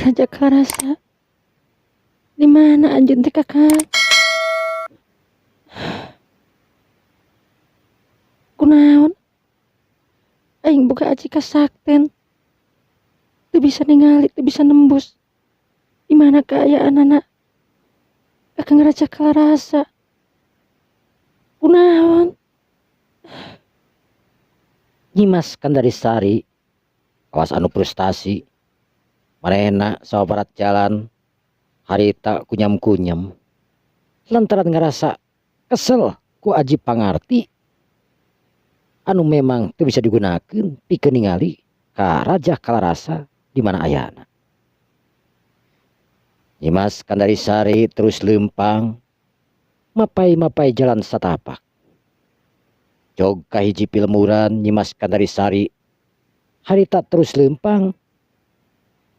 Jaka rasa di mana anjeun teh Kakak? Kunaon? Aing boga aji kasakten. Teu bisa ningali, teu bisa nembus. Di mana keayaanana? Kakang Raja Kalarasa. Kunaon? Nyimas Kandarisari awas anu frustasi marena sawa barat jalan harita kunyam-kunyam lantaran ngerasa kesel ku aji pangarti anu memang teu bisa digunakeun pikeun ningali ka Raja Kalarasa di mana ayana. Nyimas Kandarisari terus lempang mapai-mapai jalan satapak. Jog kahiji pilemuran Nyimas Kandarisari harita terus lempang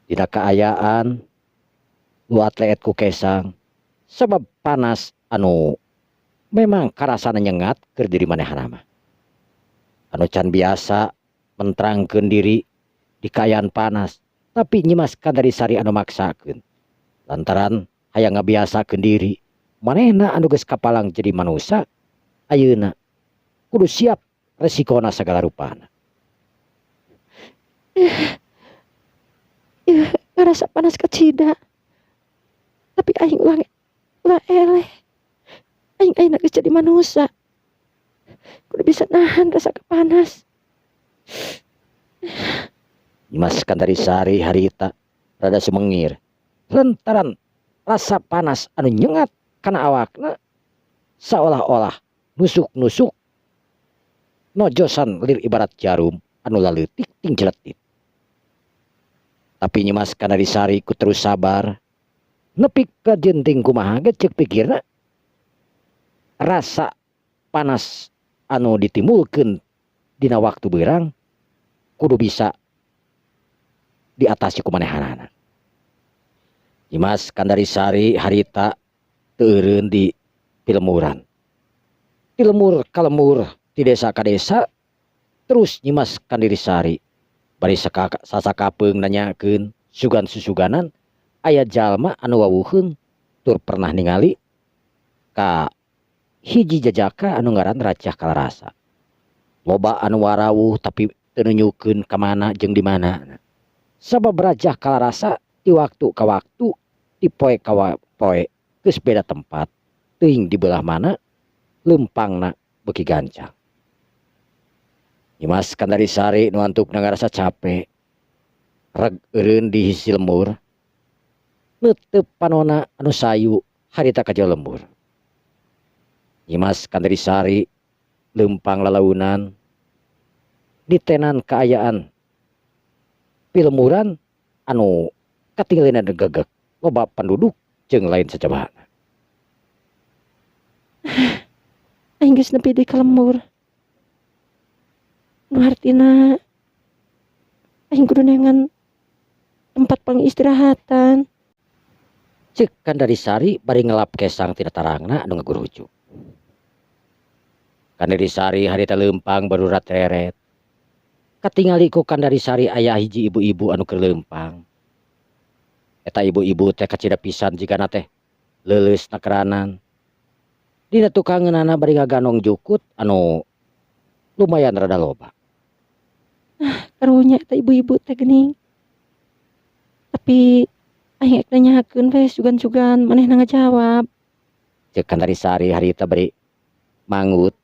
dina kaayaan lu atlet ku kesang sebab panas anu memang karasana nyengat keur diri manehna mah. Anu can biasa menterangkeun diri di kaayaan panas, tapi Nyimas Kandarisari anu maksakeun lantaran hayang ngabiasakeun diri manehna anu geus kapalang jadi manusia ayeuna kudu siap resikona sagala rupana. Ngarasa panas kecida. Tapi aing ulah eleh. Aing geus jadi manusia. Kudu bisa nahan rasa panas. Nyimas Kandarisari harita rada sumengir lantaran rasa panas anu nyengat kana awakna seolah-olah nusuk-nusuk nojosan lir ibarat jarum anu laleutik ting jeletit. Tapi Nyimas Kandarisari ku terus sabar nepi ka jenting kumaha ge ceuk pikirna rasa panas anu ditimbulkeun dina waktu beurang kudu bisa diatasi ku manehanana. Nyimas Kandarisari harita teu eureun di pilemuran. Pilemur kalemur di desa ka desa terus Nyimas Kandarisari bari sasakapeung nanyakeun sugan-susuganan aya jalma anu wawuheun tur pernah ningali ka hiji jajaka anu ngaran Raja Kalarasa. Loba anu warawuh tapi teu nunjukeun ka mana jeung di mana. Sabab Raja Kalarasa di waktu ka waktu di poe ka poe geus beda tempat teuing di belah mana lempangna beuki gancang. Nyimas Kandarisari nu antukna ngarasa capek reg eureun di hisi lemur neuteup panonna anu sayu harita ka jero lembur. Nyimas Kandarisari lempang lalaunan ditenan kaayaan pilemuran anu katingalina gegeg loba penduduk jeung lain sacabana. Aing geus nepi di kalemur. Nu artina aing kudu neangan tempat pangistirahatan. Ceuk Kandarisari bari ngelap kesang tina tarangna anu ngagurujuk. Kandarisari harita lempang barurat reret. Katingali ku Kandarisari aya hiji ibu-ibu anu keur lempang. Eta ibu-ibu teh kacida pisan jigana teh leuleus nakeranan. Dina tukangeunana bari ngaganong jukut anu lumayan rada loba. Karunya eta ibu-ibu teh geuning. Tapi aing ek nanyakeun we sugan-sugan manehna ngajawab. Ceuk Kandarisari harita bari mangut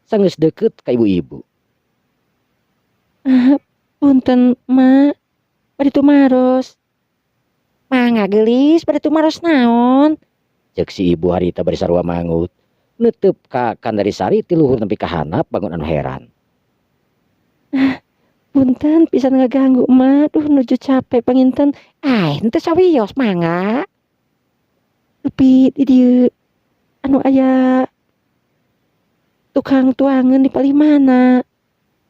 sanggeus deukeut ka ibu-ibu. Punten Ma, bari tumaros. Mangga geulis bari tumaros naon? Ceuk si ibu harita bari sarua mangut neuteup ka Kandarisari ti luhur nepi ka handap bangun anu heran. Punten pisan ngaganggu Ma, duh nuju capek panginten. Henteu sawios mangga. Tapi di dieu anu aya tukang tuangeun di palimana.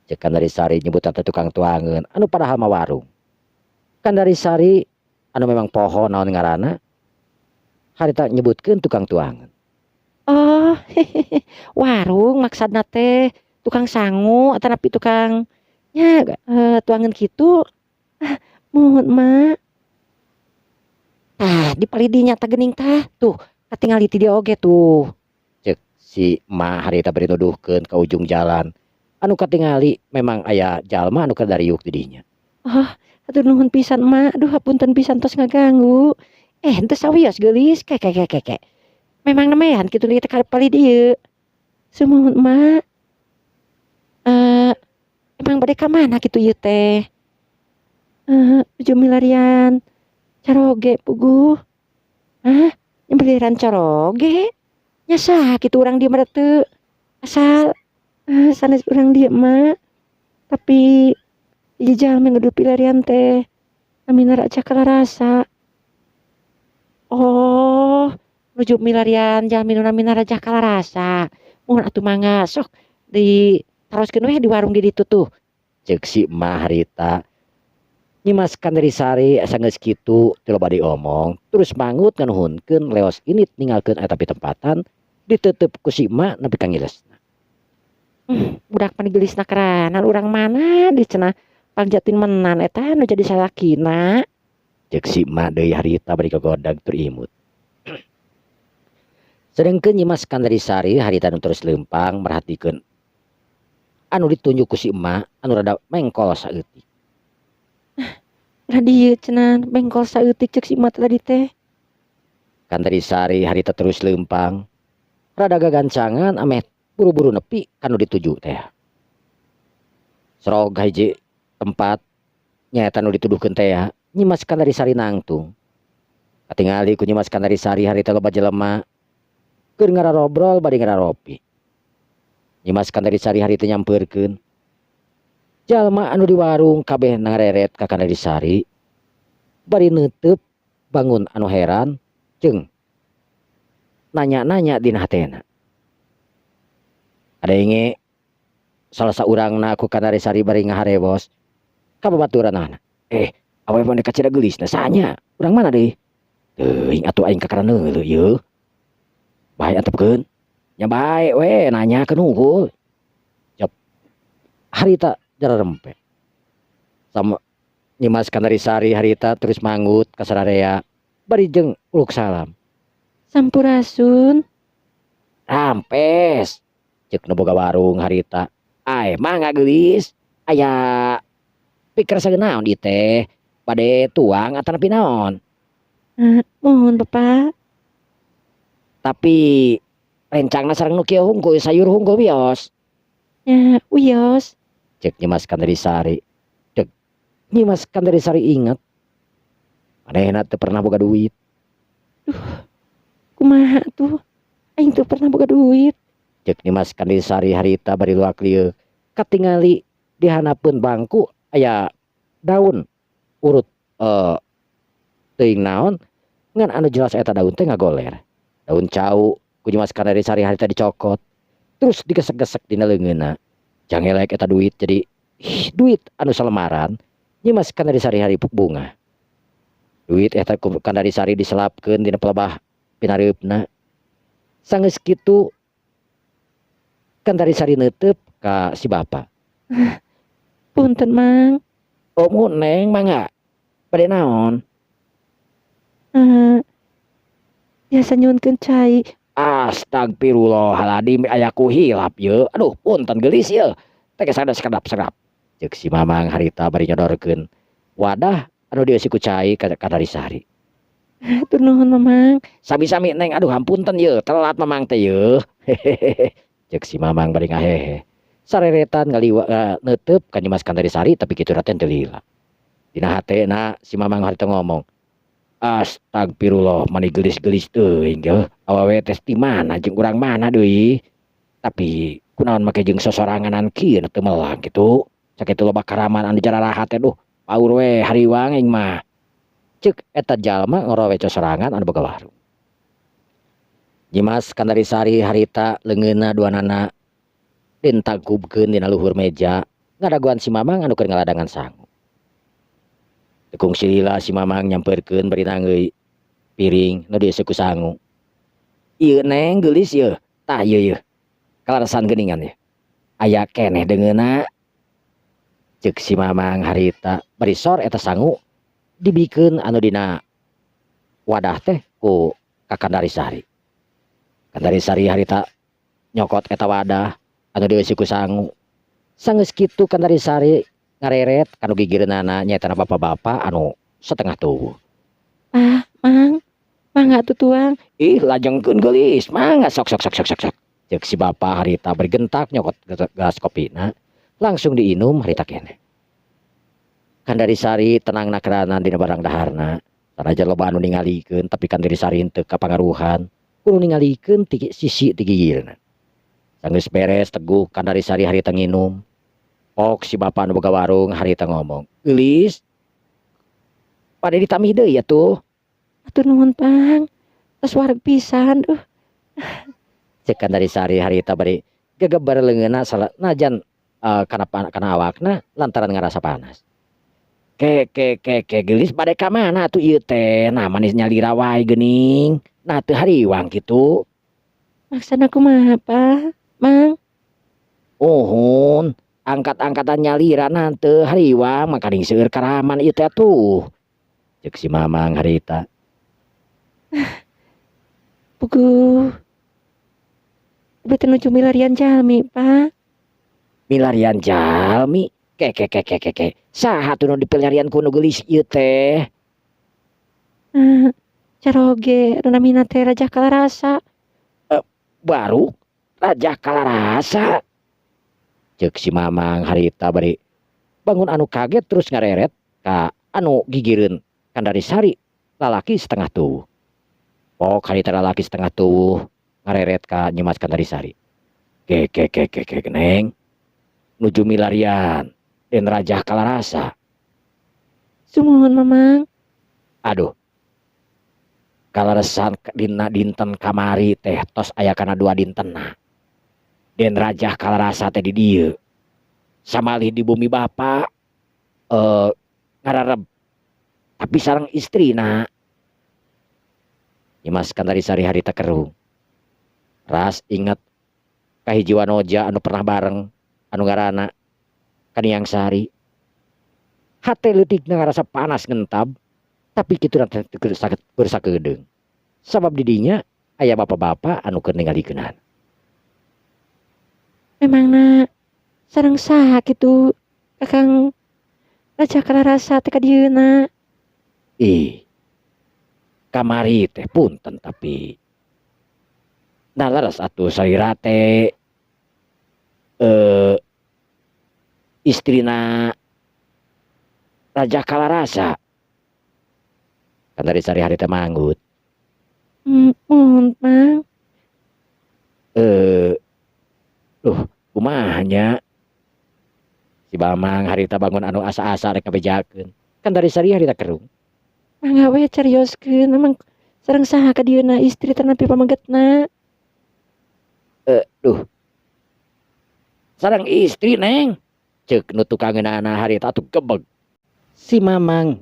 Ceuk Kandarisari nyebut teh tukang tuangeun anu padahal mah warung. Kandarisari anu memang poho naon ngaranna harita nyebutkeun tukang tuangeun. Oh, warung maksudna teh tukang sangu atau napi tukang nya tuangeun kitu. Muhun Ma. Tah di palidinya tah geuning tah tuh katingali ti dia oge tuh. Cek si emak harita bari nuduhkeun ka ujung jalan. Anu katingali memang aya jalma anu kadariuk di dinya. Oh, atur nuhun pisan emak. Duh hapunten pisan tos ngaganggu. Henteu sawios geulis keke. Memang nemean kitu lieu teh ka palidi ieu. Sumuhun emak. Emang bade ka mana kitu ieu teh? Nuju milarian Caroge puguh. Hah? Nyembeliran Caroge? Nya saha kitu urang dieu mah teu. Asal sanes urang dieu mah. Tapi ieu jalma nu pilarian teh namina Raja Kalarasa. Oh, nuju milarian jalmi nu namina Raja Kalarasa. Mohon atuh mangga sok ditaroskeun we di warung di ditu tuh. Cek si emak harita. Nyimaskan dari sari asa geus kitu teu loba diomong terus mangut nganuhunkeun leos ini ninggalkeun eta pitempatan diteuteup ku si emak nepi ka ngilesna. Budak mah digelisna keranan urang mana di cenah pangjatin menan eta nu jadi salakina. Cek si emak deui harita bari kagodag tur imut. Sedengkeun nyimaskan dari sari harita nu terus leumpang merhatikeun anu ditunjuk ku si emak anu rada mengkol saeutik. Lah dieu cenah bengkol saeutik ceuk si emak tadi teh. Kan dari sari harita terus leumpang rada gagancangan ameh buru-buru nepi kanu dituju teh. Serog hiji tempat nyaeta nu dituduhkeun teh nyimaskan dari sari nangtung. Katingali ku nyimaskan dari sari harita loba jelema keur ngararobrol bari ngararopi. Nyimaskan dari sari harita nyampeurkeun jalma anu di warung kabeh ngareret ka kana disari bari neuteub bangun anu heran jeung nanya-nanya dina hatena. Ada inge salah saurangna ku kana disari bari ngaharewos ka babaturanna. Awewe mah ka cida geulisna sanya urang mana deui? Teuing atuh aing kakara neuleuh yeuh. Bae antepkeun. Nya bae we nanyakeun unggul. Jap. Harita jararempe. Sama nyimaskan dari sari harita terus manggut ka sararea bari jeung uluk salam. Sampurasun. Rampes. Ceuk nu boga warung harita. Mangga geulis. Aya pikir sagenaon ieu teh? Bade tuang atau nepi naon? Mohon Bapak. Tapi rencangna sareng nu kieu hungkul sayur hungkul wios. Ya, wios. Cek nyimaskan dari sari. Cek nyimaskan dari sari inget. Manehna teu pernah boga duit. Kumaha tuh? Aing teu pernah boga duit. Cek nyimaskan dari sari harita bari luak lieu. Katingali di hanapeun bangku aya daun urut teuing naon ngan anu jelas eta daun teh ngagoler. Daun cau ku nyimaskan dari sari harita dicokot. Terus digesek-gesek dina leungeunna. Jangelek eta duit jadi duit anu salemaran nyimaskan dari sari-hari bunga. Duit eta ku dari sari diselapkeun dina pelebah pinareupna. Sanggeus kitu kan dari sari neuteub ka si bapa. Punten Mang. Oh mun neng mangga. Bade naon? Biasa nyuunkeun cai. Astagfirullahaladzim ayaku hilap ye. Aduh punten geulis ye. Teh sada sekedap-sekedap. Ceuk si mamang harita bari nyodorkeun wadah anu dieusi ku cai ka dari sari. Hatur nuhun Mamang. Sami-sami neng aduh hampunten ye telat mamang teh ye. Ceuk si mamang bari ngahehe. Sareretan ngaliwa neuteub ka nyimaskan dari sari tapi kitu raten teu lila. Dina hatena si mamang harita ngomong. Astagfirullah mani gelis-gelis teuing ge. Awewe teh ti mana jeung urang mana deui. Tapi kunaon make jeung sosoranganan kieu teu melang kitu. Sakitu loba karaman anu jararaha teh duh. Paur we hariwang aing mah. Ceuk eta jalma ngorowe sosorangan anu boga warung. Nyimas Kandari Sari harita leungeunna duanana den tangkubkeun dina luhur meja ngadaguan si mamang anu keur ngaladangan sangu. Tekung silila si mamang nyampeurkeun bari nangeui piring nu dieusi ku sangu. Ieu neng geulis ieu. Tah ieu. Kalarasan geuningan ieu. Aya keneh deungeunna. Ceuk si mamang harita bari sor eta sangu dibikeun anu dina wadah teh ku Kandarisari. Kandarisari harita nyokot eta wadah anu dieusi ku sangu. Sanggeus kitu Kandarisari ngareret kanu gigireunana nyaeta bapak-bapak anu setengah tubuh. Ah, Mang, mangga tuh tuang. Ih lajengkeun geulis, mangga sok sok sok sok sok sok. Ceuk si bapa harita bergentak nyokot gelas kopina, langsung diinum harita keneh. Kandarisari tenangna kerana dina barang daharna. Sanajan loba anu ningalikeun tapi Kandarisari henteu kapangaruhan. Kudu ningalikeun ti sisi ti gigirna. Sanggeus beres teguh Kandarisari harita nginum. Pok si bapa anu boga warung harita ngomong, "Geulis, pada ditamih deui ya tuh." Atur nuhun, Pang. Tos wareg pisan. Cek Kandarisari harita bari gegeber leungeunna najan kana awakna lantaran ngarasa panas. Ke geulis bade ka mana atuh ieu teh? Nah manis nyalira wae geuning. Nah teu hariwang kitu. Maksana kumaha, Pa? Mang, Uhun, angkat-angkatan nyalira nah teu hariwang makaning seueur karaman ieu teh atuh. Cek si Mamang harita. puguh. Beuteun nuju milarian jalmi, Pa. Milarian jalmi. Ke. Saha tuh nu dipilarian ku nu geulis ieu teh? Caroge, anu namina teh Raja Kalarasa. Baru Raja Kalarasa. Cek si Mamang harita bari bangun anu kaget terus ngareret ka anu gigireun Kandarisari lalaki setengah tubuh. Pok harita lalaki setengah tubuh ngareret ka nyimas Kandarisari. Ke neng nuju milarian den Raja Kalarasa. Sumuhun, Mamang. Aduh, kalaresan dina dinten kamari teh tos aya kana 2 dintenna. Den Raja Kalarasa teh di dieu. Samalih di bumi bapa ngarareb tapi sareng istrina. Nyimas Kandarisari harita kerung. Ras inget kahiji wanoja anu pernah bareng anu ngaranna Kaniang Sari. Hate leutikna ngarasa panas ngentab tapi kitu teh keur sakedeung. Sabab di dinya aya bapak-bapak anu keur ningalikeunana. Memangna sareng saha kitu Kakang Raja Kalarasa teh ka dieuna? Ih, kamari teh punten tapi nalaras atuh salira teh istrina Raja Kalarasa. Kandarisari harita manggut. Muhun, Mang. Kumahanya si Bamang harita bangun anu asa-asa rek kabejakeun. Kandarisari harita kerung. Mangga we carioskeun, emang sareng saha ka dieuna istri teh nepi pamagetna? Sareng istri neng. Ceuk nu tukangeunana harita atuh gebeg. Si Mamang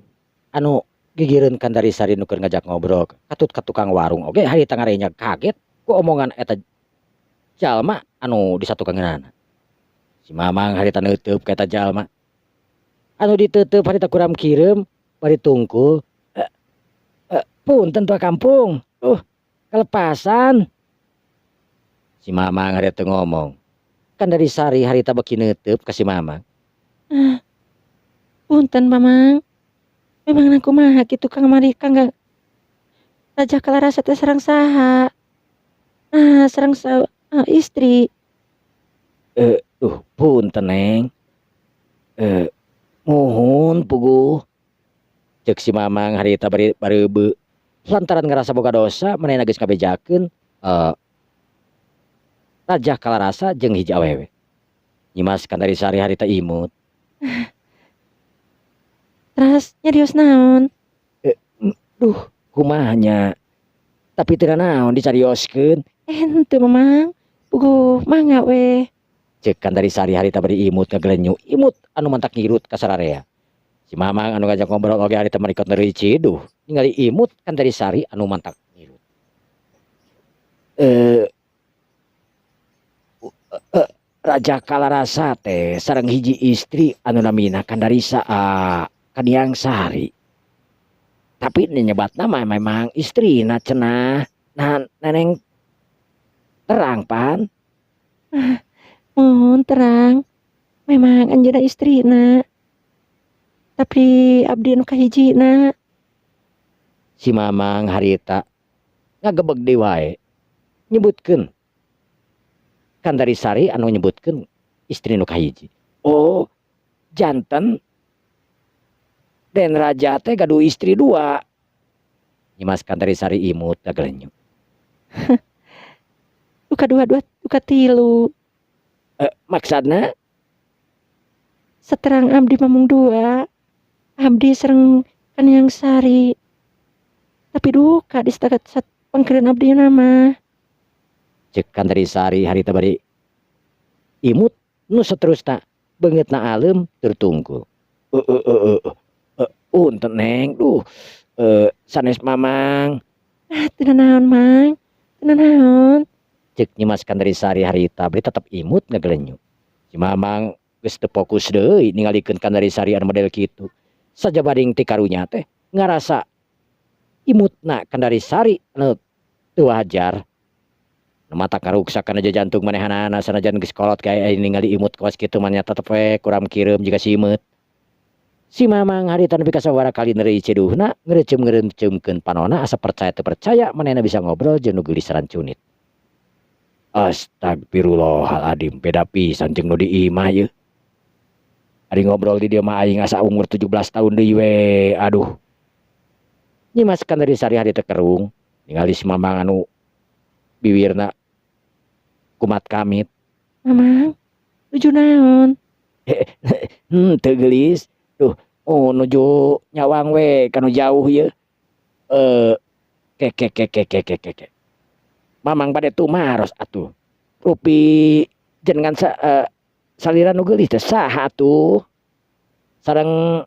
anu gigireun Kandarisari nu keur ngajak ngobrol katut ka tukang warung oge harita ngarenyag kaget ku omongan eta jalma anu disatukangeunana. Si Mamang harita neuteub ka eta jalma. Anu diteuteub harita kuram kireum bari tungkul. Punten tua kampung. Kalepasan. Si Mamang harita ngomong. Kandarisari harita beki neuteub ka si Mamang. Punten, Mamang. Memangna kumaha kitu kamari Kang Raja Kalarasa teh sareng saha? Sareng istri. Punten neng. Muhun puguh. Cek si Mamang harita bareubeu. Lantaran ngerasa boga dosa manehna geus ngabejakeun Raja Kalarasa jeung hiji awewe. Nyimas Kandarisari harita imut. Teras nyarios naon? Kumahnya. Tapi teu naon dicarioskeun. Henteu, Mamang. Puguh mangga we. Cek Kandarisari harita bari imut ngaglenyu. Imut anu mantak ngirut ka sararea. Si Mamang anu ngajak ngobrol oge harita marikot neureuy ciduh. Ningali imut Kandarisari anu mantak ngirut. Raja Kalarasa teh sareng hiji istri anu namina Kaniang Sari. Tapi nyebat nama memang istri na cenah. Nah neneng terang pan. Mohon terang. Memang anjeunna istrina. Tapi abdi nu kahijina. Si mamang harita ngagebeg deui wae nyebutkeun Kandarisari anu nyebutkeun istri nu kahiji. Oh, janten Den Raja teh gaduh istri dua. Nyimas Kandarisari imut gagelenyu. Duka dua-dua, duka tilu. Maksudna Seterang abdi mamung dua. Abdi sareng Kanyang Sari. Tapi duka di setakat pangkeureun abdi nama. cek Kandarisari harita bari imut nu saterusna beungeutna alem tertungkul. Unten neng duh sanes mamang Teu naon mang. Teu naon. cek Nyimas Kandarisari harita bari tetep imut ngagelenyu. Si mamang geus teu fokus deui ningalikeun Kandarisari anu model kitu. Sajabading ti karunya teh ngarasa imutna Kandarisari anu teu wajar. Nu mata karuksak kana jantung manehanana sanajan geus kolot kae ningali imut kos kitu mah tetep we kurang kireum jiga si imut. Si mamang harita nepi ka sabaraha kali neureuy ceduhna ngeureuceum-ngeureumceumkeun panonna asa percaya teu percaya manehna bisa ngobrol jeung nu geulis rancunit. Astagfirullahaladzim, beda pisan jeung nu di imah ieu. Ari ngobrol di dieu mah aing asa umur 17 tahun deui we. Aduh. Nyimas Kandarisari harita kerung ningali si mamang anu bibirna kumat kamit. Mamang. Nuju naon. Teu geulis. Duh, nuju nyawang we kanu jauh ieu. Kek. Mamang bade tumaros atuh. Rupi jenengan salira nu geulis teh saha atuh? Sareng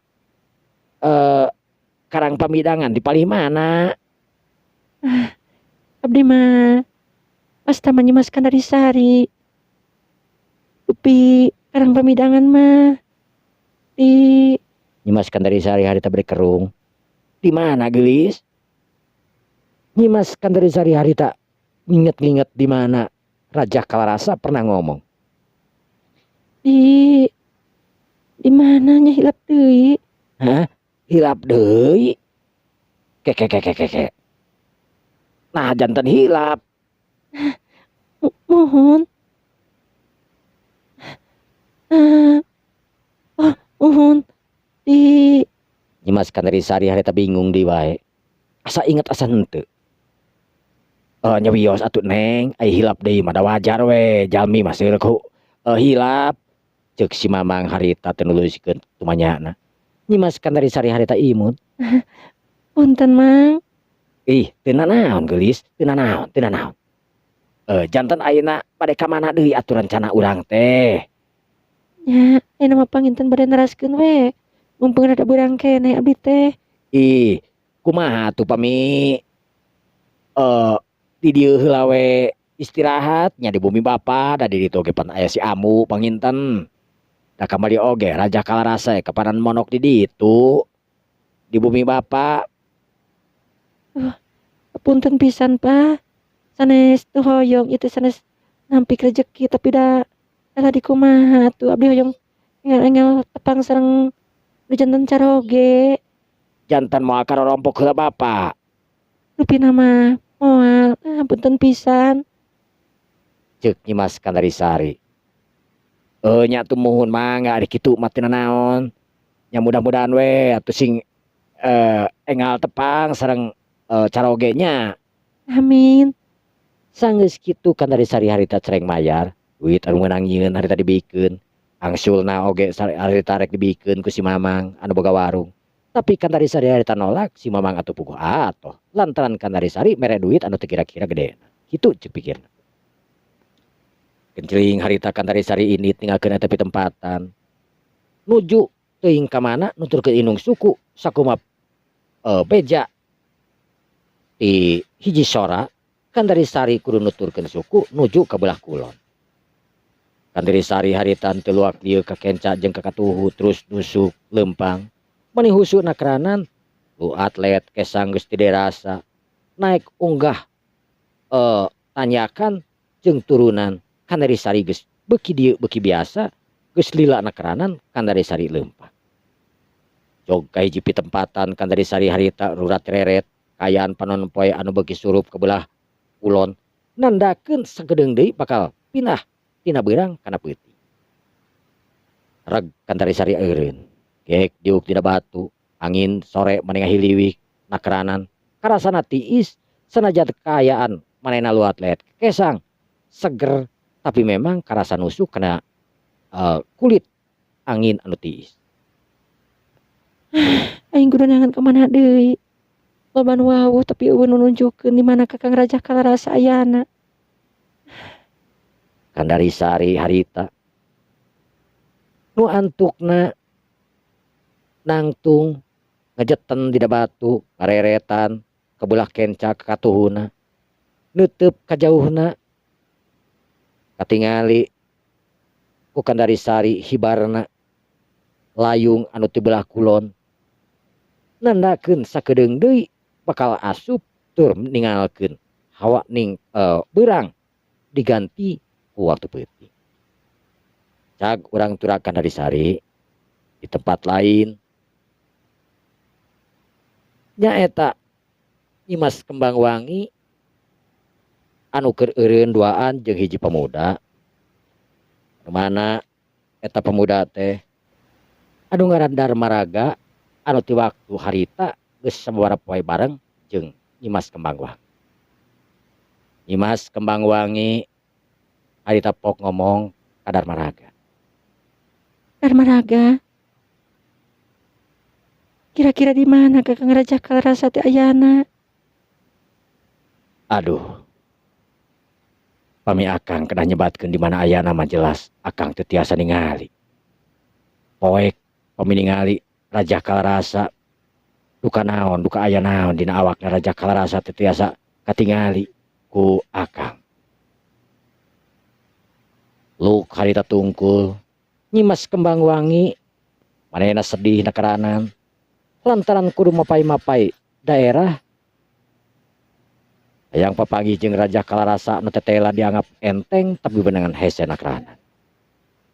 Karang Pamidangan di palih mana? Abdi mah asta mah Nyimas Kandarisari. Rupi Karang Pamidangan mah di Nyimas Kandarisari harita bari kerung. Di mana geulis? Nyimas Kandarisari harita nginget-nginget di mana Raja Kalarasa pernah ngomong. di mana nya hilap deui. Hah? Hilap deui? Kek. Nah, jantan hilap. Mohon. Mohon. Nyimas Kandarisari harita bingung di wae. Asa inget asa henteu. Nyawios atuh neng, ai hilap deui mah da wajar we, jalmi mah seureuk hilap. Ceuk si mamang harita teu nuliskeun tumanyana. Nyimas Kandarisari harita imut. Punten mang. Ih, teu nanaon geulis, teu nanaon. Janten ayeuna bade ka mana deui atuh rencana urang teh? Nya, ayeuna mah panginten bade neraskeun we. Mumpung rada beurang keneh abdi teh. Ih, kumaha tuh pami di dieu heula we istirahat nya di bumi bapa da di ditu oge pan aya si Amu panginten. Da kamari oge Raja Kalarasa kapanan monok di ditu. Di bumi bapa. Punten pisan pa. Sanes teu hoyong itu sanes nampik rejeki tapi da tadi kumaha tuh abdi hoyong engel-engel tepang sareng nu janten caroge. Jantan moal karorompok heula bapa. Rupi nama moal. Punten pisan. Ceuk Nyimas Kandarisari. Nya tuh muhun mangga ari kitu mah teu naon. Nya mudah-mudahan we atuh sing engal tepang sareng caroge nya. Amin. Sanggeus kitu Kandarisari harita cereng mayar, duit anu meunang nyieun harita dibikeun. Angsulna oge harita rek dibikeun ku si mamang anu boga warung. Tapi Kandarisari harita nolak, si mamang atuh puguh atoh. Lantaran Kandarisari mere duit anu teu kira-kira gedena. Kitu ceuk pikirna. Kencring harita Kandarisari ini tinggalkeun eta tempatan. Nuju teuing ka mana nuturkeun indung suku sakumaha beja di hiji sora. Kandarisari kudu nuturkeun suku nuju ka belah kulon. Kandarisari harita teu luak dieu ka kenca jeung ka katuhu terus nusuk lempang. Mani husuna keranan Lu atlet kesang geus teu dirasa naik unggah tanyakan jeung turunan Kandarisari geus beuki dieu beuki biasa geus lila nakeranan Kandarisari leumpah. Jog ka hiji pitempatan Kandarisari harita rurat reret kayaan panon-poe anu beuki surup ke belah kulon nandakeun sagedeung deui bakal pindah tina beurang kana peuting. Reg Kandarisari eureun geek diuk tina batu angin sore manehna hiliwih nakeranan karasana tiis sanajan kayaan manehna lu atlet kesang seger tapi memang karasa nusuk kena kulit angin anu tiis. Aing kudu neangan ka mana deui. Loba nu wawuh tapi eueuh nu nunjukkeun di mana Kakang Raja Kalarasa ayana. Kandarisari harita nu antukna nangtung ngejeten dina batu kareretan kebelah kenca ka katuhuna neuteub kajauhna katingali ku Kandarisari hibarna layung anu ti belah kulon nandakeun sakedeung deui bakal asup tur ningalkeun hawa ning beurang diganti ku waktu peuting. Cag urang turakan Kandarisari di tempat lain nyaeta Nyimas Kembang Wangi anu keur eureun duaan jeung hiji pemuda mana eta pemuda teh anu ngaran Darmaraga anu ti waktu harita geus sababaraha poe bareng jeung Nyimas Kembang Wangi. Nyimas Kembang Wangi harita pok ngomong ka Darmaraga. Darmaraga, kira-kira di mana Kakang Raja Kalarasa teh ayana? Aduh, pami akang kena nyebatkeun di mana ayana mah jelas akang teu tiasa ningali. Poek pami ningali Raja Kalarasa duka naon duka aya naon dina awakna Raja Kalarasa teu tiasa katingali ku akang. Luk harita tungkul Nyimas Kembang Wangi manehna sedih nakeranan lantaran kudu mapai-mapai daerah hayang papanggih jeung Raja Kalarasa nu tetela dianggap enteng tapi beunangan hese nakeranan.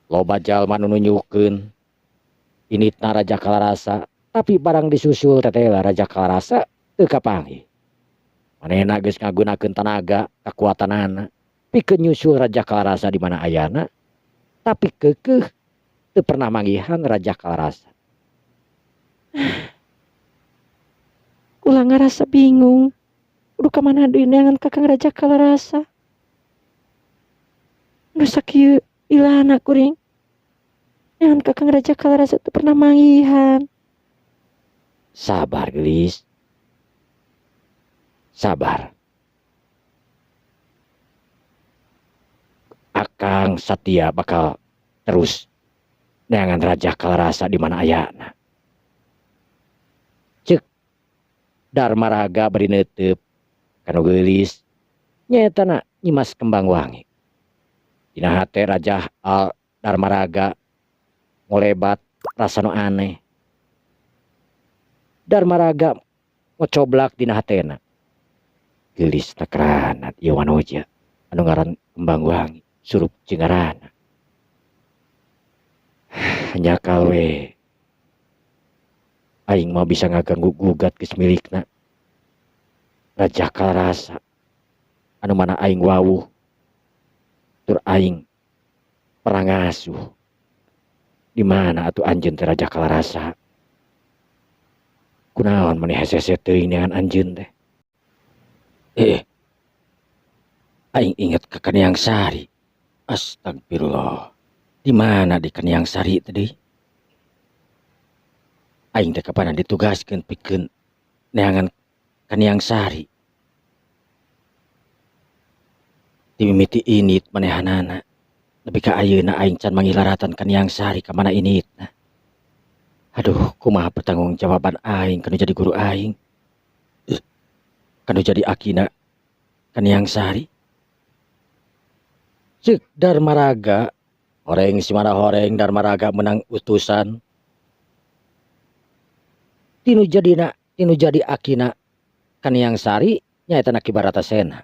Loba jalma nu nunjukkeun initna Raja Kalarasa tapi barang disusul tetela Raja Kalarasa teu kapanggih. Manehna geus ngagunakeun tanaga kakuatanana pikeun nyusul Raja Kalarasa di mana ayana tapi keukeuh teu pernah manggihan Raja Kalarasa. Ulah ngarasa bingung. Kudu ka mana deui neangan Kakang Raja Kalarasa? Nu sakieu ilahna kuring. Neangan Kakang Raja Kalarasa teu pernah manggihan. Sabar gelis. Sabar. Akang Satya bakal terus neangan Raja Kalarasa di mana ayana. Cek Darmaraga bari neuteub kanu geulis nyaetana Nyimas Kembang Wangi. Dina hate Raja Darmaraga ngolebat rasa nu aneh. Darmaraga ngocoblak dina hatena. Geulis nakeranan ieu wanoja anu ngaran Kembang Wangi surup jengarana. Hanya kalwe aing mah bisa ngaganggu gugat geus milikna Raja Kalarasa anu mana aing wawuh tur aing perang ngasuh. Di mana atuh anjeun teh Raja Kalarasa? Kunaon maneh hese-hese teuing dengan anjeun teh? Aing inget ka Kaniang Sari. Astagfirullah. Di mana di Kaniang Sari tadi? Aing teh kapanan ditugaskeun pikeun neangan Kaniang Sari. Dimimiti init manehanana. Nepi ka ayeuna aing can mangilaratan Kaniang Sari ka mana initna. Aduh, kumaha pertanggungjawaban aing kanu jadi guru aing? Kanu jadi akina Kaniang Sari? Ceuk Darmaraga horeng simana horeng Darmaraga menang utusan tinu jadina tinu jadi akina Kaniang Sari nyaeta Ki Baratasena.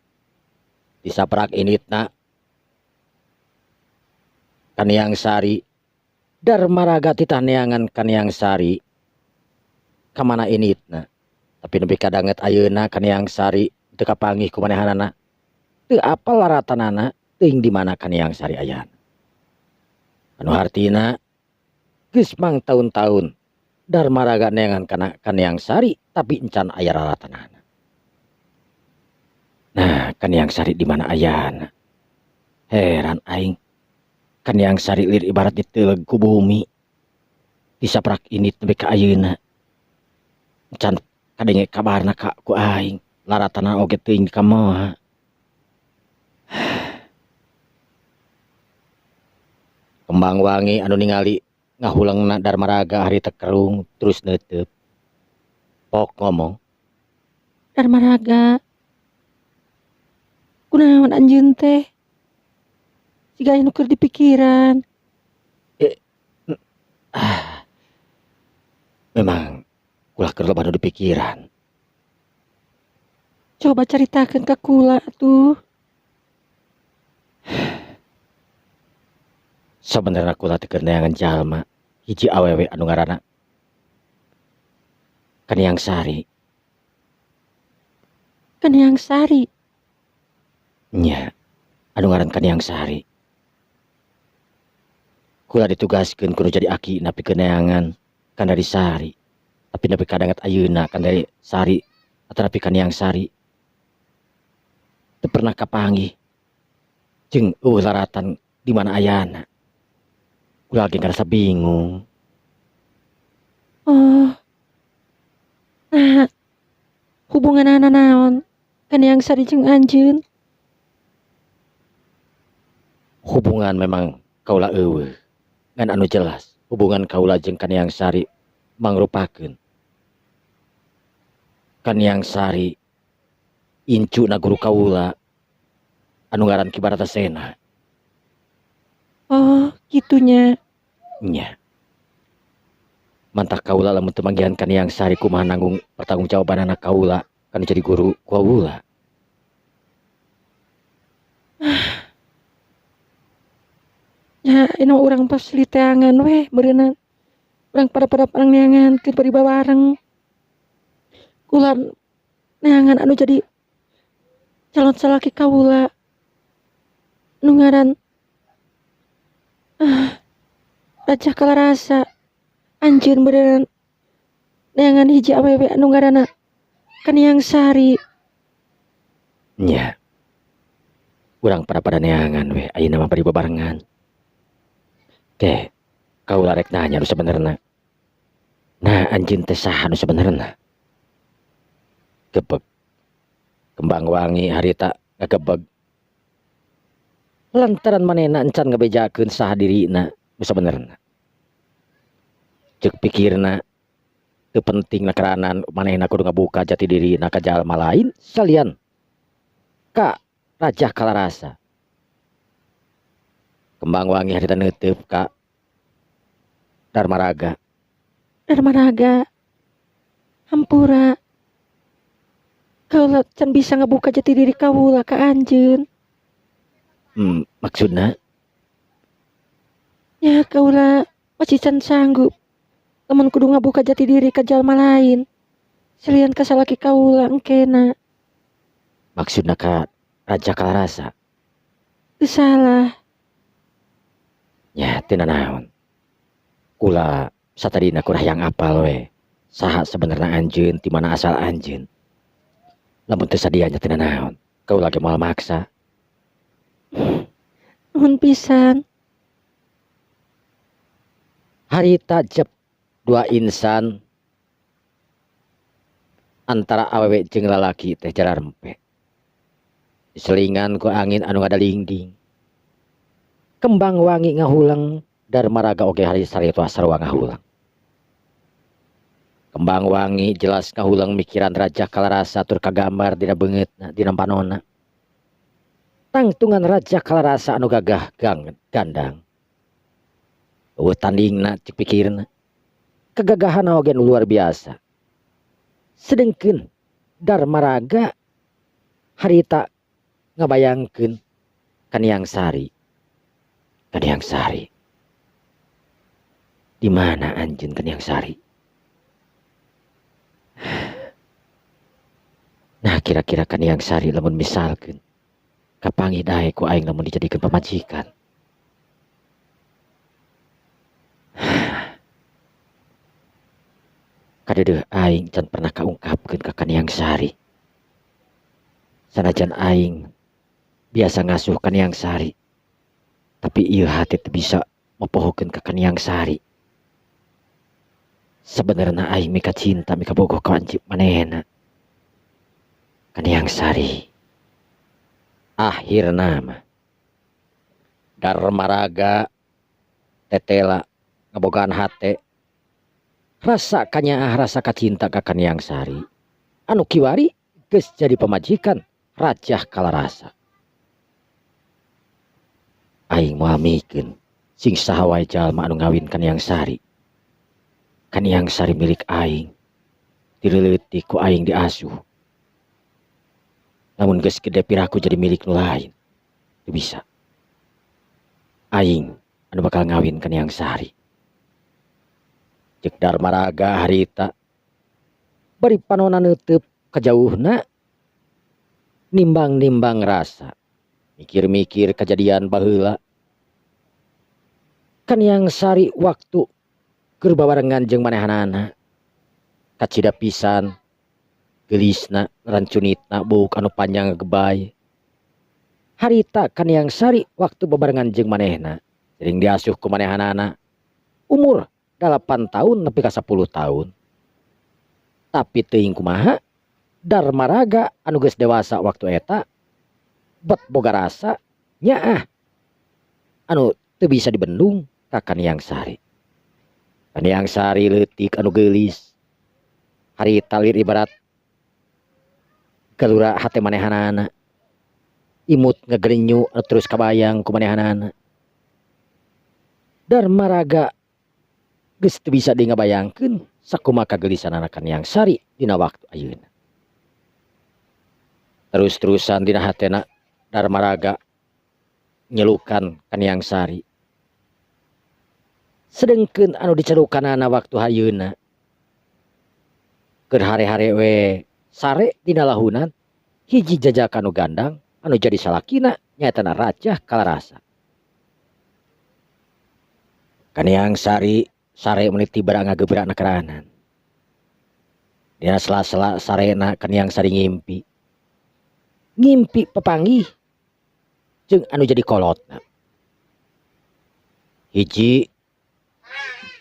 Disaprak initna Kaniang Sari Darmaraga titah neangan Kaniang Sari kamana initna. Tapi nepi kadanget ayeuna Kaniang Sari teu kapanggih ku manehanana. Teu apal laratanana teuing di mana Kaniang Sari aya. Anu hartina geus mang tahun-tahun Darmaraga neangan kana Kaniang Sari tapi encan aya laratanana. Nah, Kaniang Sari di mana ayana? Heran aing. Kaniang Sari lir ibarat diteleg ku bumi. Disaprak init nepi ka ayeuna. Encan kadenge kabarna ka ku aing. Laratana oge teuing ka moha. Kembang wangi anu ningali ngahulengna Darmaraga harita kerung terus neuteup. Pok ngomong, Darmaraga, kunaon anjeun teh? Siga anu keur dipikiran. Memang ulah keur loba nu dipikiran. Coba ceritakeun ka kula atuh. Sebenarnya kula teu keur neangan jalma hiji awewe anu ngaranna Kaniang Sari. Kaniang Sari. Nya, anu ngaran Kaniang Sari. Kula ditugaskeun kudu jadi aki napi keneangan kan dari Sari. Tapi napi kadanget ayeuna kan dari Sari atau napi Kaniang Sari. Teu pernah kapanggih. Jeung eueuh laratan di mana ayana. Kula lagi ngerasa bingung. Oh. Nah, hubunganana naon? Kaniang Sari jeung anjeun? Hubungan memang kaula eueuh. Ngan anu jelas, hubungan kaula jeung Kaniang Sari mangrupakeun Kaniang Sari incu na guru kaula anu ngaran Ki Baratasena. Oh, gitunya. Nya. Mantah kaula lamun teu manggihan Kaniang Sari kumaha nanggung pertanggungjawabanana kaula kan jadi guru kaula. Ya, ino urang pas liteangan weh beureunan. Urang pada parang neangan keur bari babareng. Kula neangan anu jadi calon salaki kaula. Nu ngaran Raja Kalarasa. Anjeun beureunan neangan hiji awewe anu ngaranna Kaniang Sari. Nya. Urang pada neangan weh ayeuna mah bari babarengan. Teh, kaula rek nanya nu sabenerna. Nah, anjeun teh saha nu sabenerna? Gebeg. Kembang wangi harita ngagebeg. Lantaran manehna encan ngabejakeun saha dirina nu sabenerna. Ceuk pikirna teu penting nakaranan manehna kudu ngabuka jati dirina ka jalma lain salian ka Raja Kalarasa. Kembang wangi harita neuteup ka Darmaraga. Darmaraga. Hampura. Kaula can bisa ngabuka jati diri kaula ka anjeun. Maksudna? Ya kaula masih can sanggup. Lamun kudu ngabuka jati diri ka jalma lain. Salian ka salaki kaula engkena. Maksudna ka Raja Kalarasa. Teu salah. Ya, teu nanaon. Kula satadina kurang yang apal we. Saha sebenarnya anjeun, di mana asal anjeun. Lamun teu sadianya teu nanaon. Kaula ge moal maksa. Nuhun pisan. Harita jep dua insan antara awewe jeung lalaki teh jararempe. Selingan ku angin anu ngadalingding. Kembang wangi ngahulang Darmaraga oge hari sarita sarua ngahulang. Kembang wangi jelas ngahulang mikiran Raja Kalarasa tur kagambar dina beungeutna dina panonna. Tangtungan Raja Kalarasa anu gagah gandang. Eueuh tandingna cek pikirna. Kegagahan oge nu luar biasa. Sedengkeun Darmaraga harita ngabayangkeun Kaniang Sari. Kaniang Sari. Di mana anjeun Kaniang Sari? Nah kira-kira Kaniang Sari lamun misalkeun kapanggih dae ku aing lamun dijadikeun pamajikan. Kadeudeuk aing can pernah kaungkapkeun ka Kaniang Sari. Sanajan aing biasa ngasuh Kaniang Sari, tapi ieu hati teu bisa mopohokeun ka Kaniang Sari. Sebenarnya aing mika cinta mika bogoh ka ancip manehna. Kaniang Sari. Akhirna mah Darmaraga tetela ngabogaan hate rasa kanyaah rasa kacinta ka Kaniang Sari. Anu kiwari geus jadi pamajikan Rajah Kalarasa. Aing moal mikeun sing saha wae jalma anu ngawin Kaniang Sari. Kaniang Sari milik aing. Dileutik ku aing diasuh. Namun geus gede piraku jadi milik nu lain. Teu bisa. Aing anu bakal ngawin Kaniang Sari. Cek Darmaraga harita bari panonna neuteub kajauhna nimbang-nimbang rasa mikir-mikir kejadian baheula. Kaniang Sari waktu keur babarengan jeung manehanana kacida pisan gelisna rancunitna buuk anu panjang gebay. Harita Kaniang Sari waktu babarengan jeung manehna sering diasuh ku manehanana umur 8 tahun nepi ka 10 tahun. Tapi teuing kumaha Darmaraga anu geus dewasa waktu eta bet boga rasa nyaah anu teu bisa dibendung ka Kaniang Sari. Kaniang Sari leutik anu geulis. Harita lir ibarat galura hate manehanana. Imut ngagerinyu anu terus kabayang ku manehanana. Darmaraga geus teu bisa di ngabayangkeun sakumaha kagelisanana Kaniang Sari dina waktu ayeuna. Terus-terusan dina hatena Darmaraga nyelukan Kaniang Sari. Sedengkeun anu dicelukanana waktu hayeuna keur hare-hare we sare dina lahunan hiji jajak anu gandang anu jadi salakina nyaetana Rajah Kalarasa. Kaniang Sari sare menit tibara ngagebrak nakeranan. Dina sela-sela sarena Kaniang Sari ngimpi. Ngimpi pepanggih jeung anu jadi kolotna. Hiji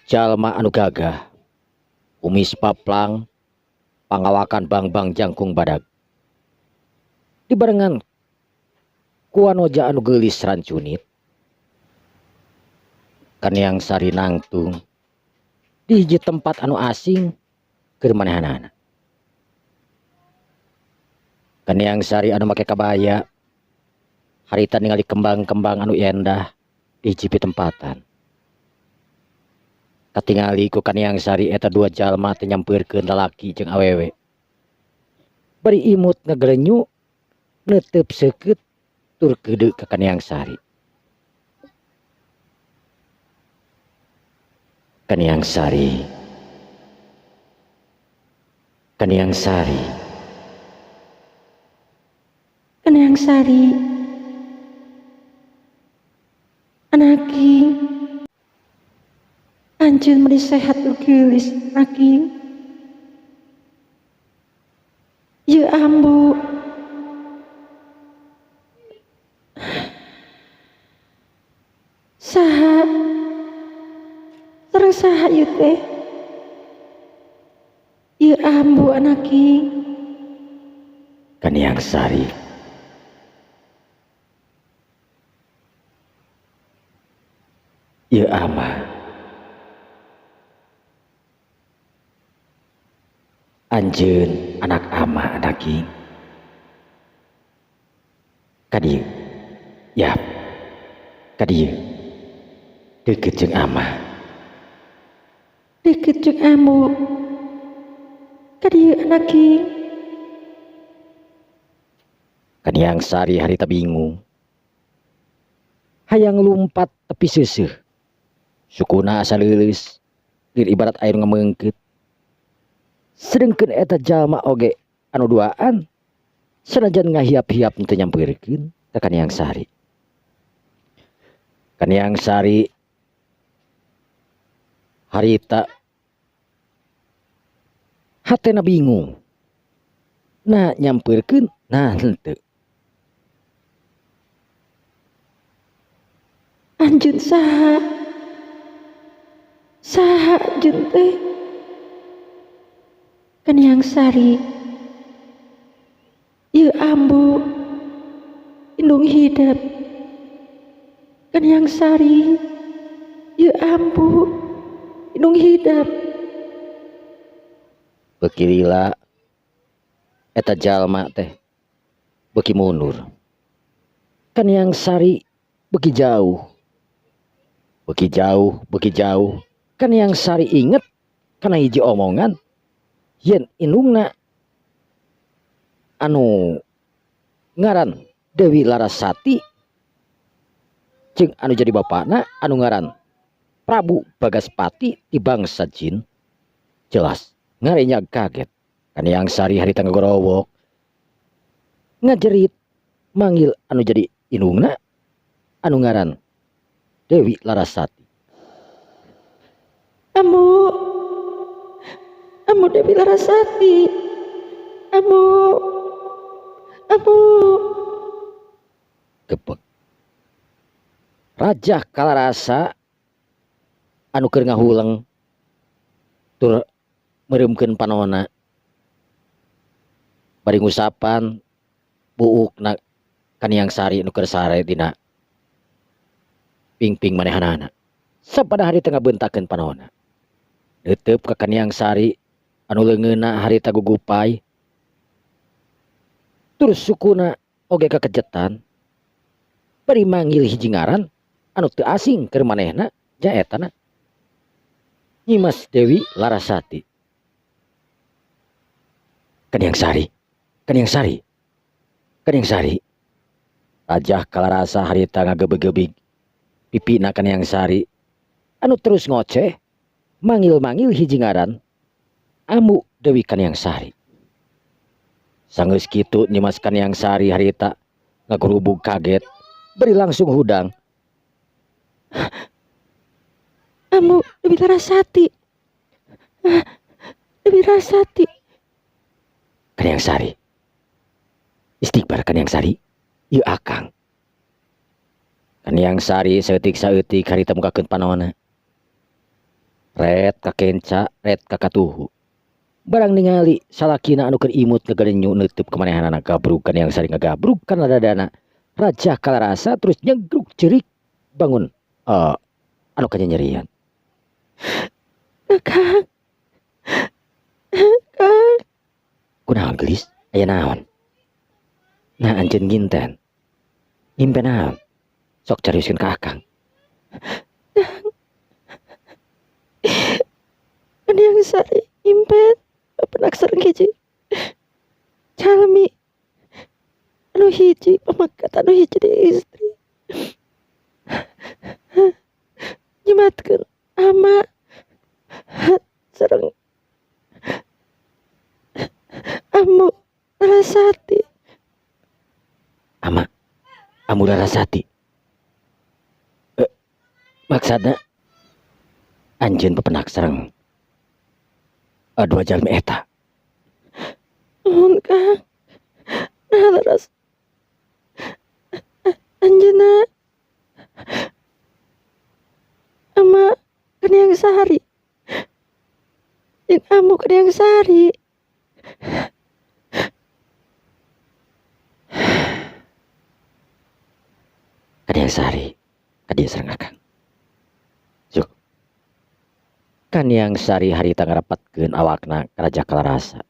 jalma anu gagah, kumis paplang, pangawakan bang-bang jangkung badag. Dibarengan ku anoja anu geulis rancunit. Kaniang Sari nangtung di hiji tempat anu asing keur manehanana. Kaniang Sari anu make kabaya harita ningali kembang-kembang anu endah di hiji pitempatan. Katingali ku Kaniang Sari eta dua jalma teh nyampeurkeun lalaki jeung awewe. Bari imut ngagrenyu neuteub seukeut tur keudeu ka Kaniang Sari. Kaniang Sari. Kaniang Sari. Kaniang Sari. Anaki. Anjeun meni sehat lu geulis Anaki. Ye ambu. Saha? Sareng saha ieu teh? Ye ambu Anaki. Kaniang Sari. Ye ama. Anjeun anak ama Anaki. Kadieu. Yap. Kadieu. Deukeut jeung ama. Deukeut jeung ambu. Kadieu anaki. Kaniang Sari harita bingung. Hayang lumpat tepi seuseuh. Sukuna asa leuleus. Lir ibarat air ngameungkeut. Sedengkeun eta jalma oge anu duaan sanajan ngahiap-hiap teu nyampeurkeun ka Kaniang Sari. Kaniang Sari harita hatena bingung. Nah nyampeurkeun, nah henteu. Anjeun saha? Saha anjeun teh? Kaniang Sari. Ieu ambu indung hidep. Kaniang Sari. Ieu ambu indung hidep. Beuki lila eta jalma teh beuki mundur. Kaniang Sari beuki jauh. Beuki jauh. Kaniang Sari inget kana hiji omongan yen indungna anu ngaran Dewi Larasati jeung anu jadi bapana anu ngaran Prabu Bagaspati ti bangsa jin. Jelas ngarenya kaget. Kaniang Sari harita ngagorowok ngajerit manggil anu jadi indungna anu ngaran Dewi Larasati. Amu Dewi Larasati. Amu Gebeg. Raja Kalarasa anu keur ngahuleng tur mereumkeun panonna bari ngusapan buukna Kaniang Sari anu keur sare dina pingping manehanana. Sabada harita ngabentakeun panonna. Neuteup ka Kaniang Sari anu leungeunna harita gugupay. Tur sukuna oge kakejetan. Bari manggil hiji ngaran anu teu asing keur manehna jaetana Nyimas Dewi Larasati. Kaniang Sari. Raja Kalarasa harita ngagebeg-gebeg pipina Kaniang Sari anu terus ngoceh manggil-manggil hiji ngaran Amu Dewi Kaniang Sari. Sanggeus kitu Nyimas Kaniang Sari harita ngagurubug kaget beri langsung hudang. Amu Dewi Larasati. Dewi Larasati. Kaniang Sari. Istighbar Kaniang Sari. Ieu akang. Kaniang Sari saeutik-saeutik harita mukakeun panonna. Ret ka kenca, ret ka katuhu. Barang ningali salakina anu keur imut ngagalenyu neutup kamanehanana gabrug Kaniang Sari ngagabrug kana dadana Raja Kalarasa terus nyegruk cerik bangun anu kanyanyerian. Kakang. Kunaon geus? Aya naon? Nah anjeun nginten. Impen naon? Sok carioskeun ka akang. Kaniang Sari impen bapenak sareng hiji jalmi anu hiji pamakat anu hiji di istri. Nyematkeun ama sareng Amu Larasati. Amu Larasati. Maksudna anjeun pepenak sareng dua jalmi eta. Nuhun Kang. Nah laras anjeunna ama Kaniang Sari jeung Amu Kaniang Sari. Kaniang Sari kadieu sareng akang. Juk. Kaniang Sari harita ngarapatkeun awakna ka Raja Kalarasa.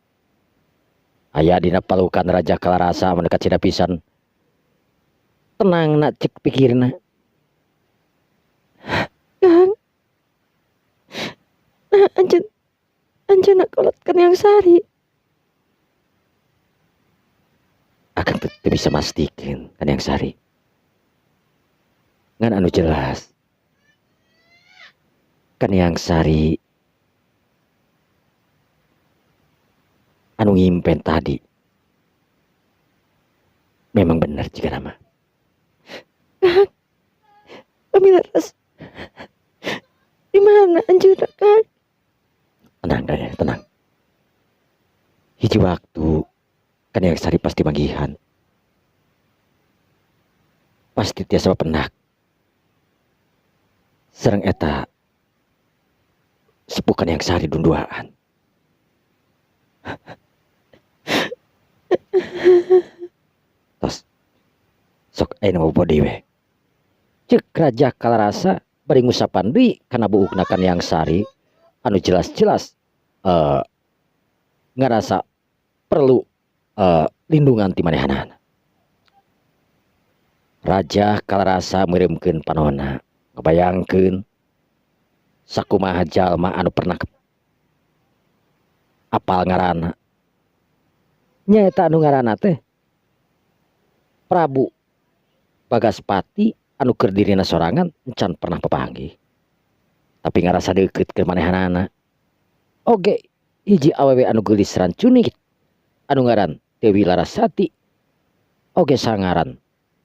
Aya dina palukan Raja Kalarasa mendekat cina pisan. Tenangna cek pikirna. Kang. Nah anjeunna kolot Kaniang Sari. bisa mastikan kan yang sari ngan anu jelas kan yang sari anu ngimpen tadi memang benar jika nama Pamilaras. Di mana anjeunna Kang? tenang daya tenang hiji waktu kan yang sari pasti manggihan pasti tiasa penak sereng eta sepukan yang sari dunduaan tos sok nama bodi we cek raja kalarasa bari ngusapan deui kana buukna kan yang sari anu jelas-jelas ngarasa perlu lindungan ti manehanana raja kalarasa mirimkeun panonna ngebayangkeun sakumaha jalma anu pernah apal ngaranna nyaeta anu ngaranna teh Prabu Bagaspati anu keur dirina sorangan encan pernah papanggih tapi ngarasa deukeut ke manehanana oge hiji awewe anu geulis rancunit anu ngaran Dewi Larasati oge sangaran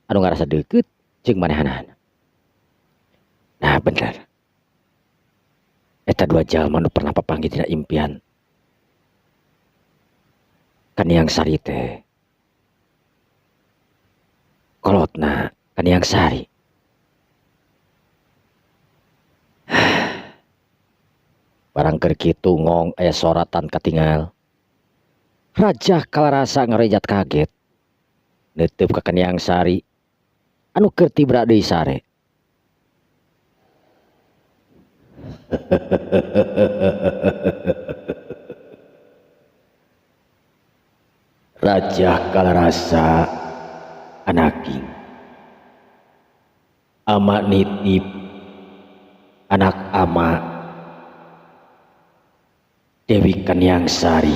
anu ngarasa deukeut jeung manehanana. Nah bener eta dua jalma anu pernah papanggih tina impian kan yang sari teh kolotna kan yang sari barang keur kitu ngong aya soratan katingal raja kalarasa ngarejat kaget neuteub ka Kaniang Sari anu keur tibra deui sare Raja kalarasa anaking ama nitip anak ama Dewi Kaniang Sari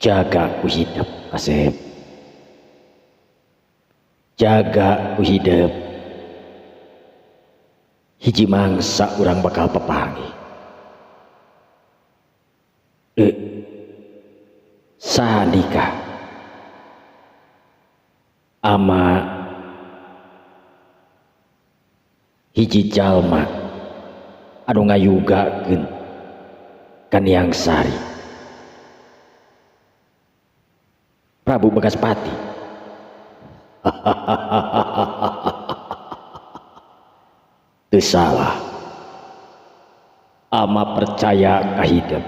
jaga ku hidup Kasep jaga ku hidup hiji mangsa urang bakal pepangi saha nikah ama hiji jalma anu ngayugakeun Kaniang Sari Prabu Bagaspati teu salah ama percaya ka hidup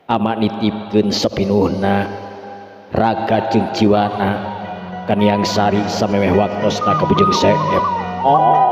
ama nitipkeun sapinuhna raga jeung jiwana Kaniang Sari samemeh waktosna ka Bujeng Seep. Oh